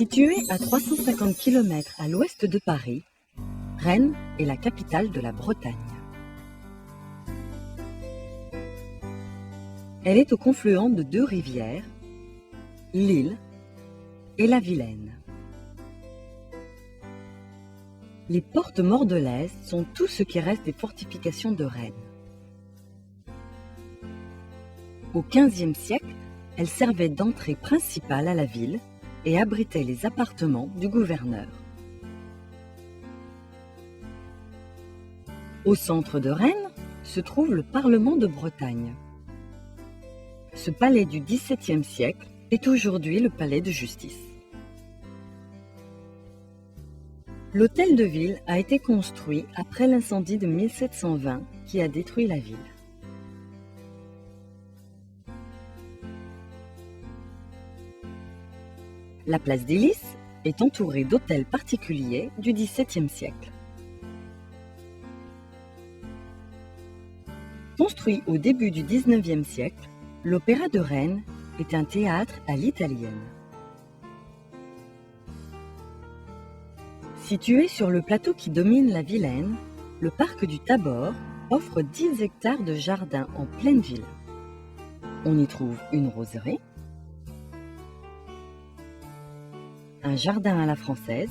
Située à 350 km à l'ouest de Paris, Rennes est la capitale de la Bretagne. Elle est au confluent de deux rivières, l'Isle et la Vilaine. Les portes mordelaises sont tout ce qui reste des fortifications de Rennes. Au XVe siècle, elles servaient d'entrée principale à la ville et abritaient les appartements du gouverneur. Au centre de Rennes se trouve le Parlement de Bretagne. Ce palais du XVIIe siècle est aujourd'hui le palais de justice. L'hôtel de ville a été construit après l'incendie de 1720 qui a détruit la ville. La place des Lys est entourée d'hôtels particuliers du XVIIe siècle. Construit au début du XIXe siècle, l'Opéra de Rennes est un théâtre à l'italienne. Situé sur le plateau qui domine la Vilaine, le parc du Tabor offre 10 hectares de jardins en pleine ville. On y trouve une roseraie, un jardin à la française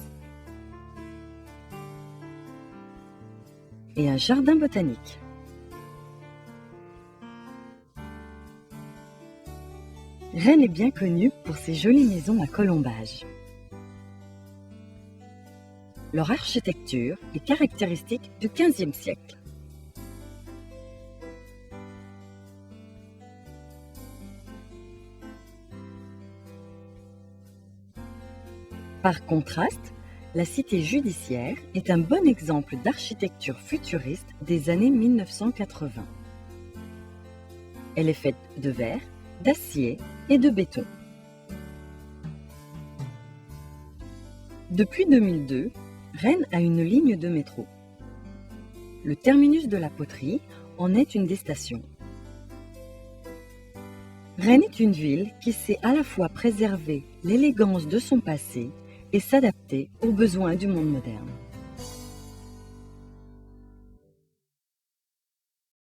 et un jardin botanique. Rennes est bien connue pour ses jolies maisons à colombages. Leur architecture est caractéristique du XVe siècle. Par contraste, la cité judiciaire est un bon exemple d'architecture futuriste des années 1980. Elle est faite de verre, d'acier et de béton. Depuis 2002, Rennes a une ligne de métro. Le terminus de la Poterie en est une des stations. Rennes est une ville qui sait à la fois préserver l'élégance de son passé et s'adapter aux besoins du monde moderne.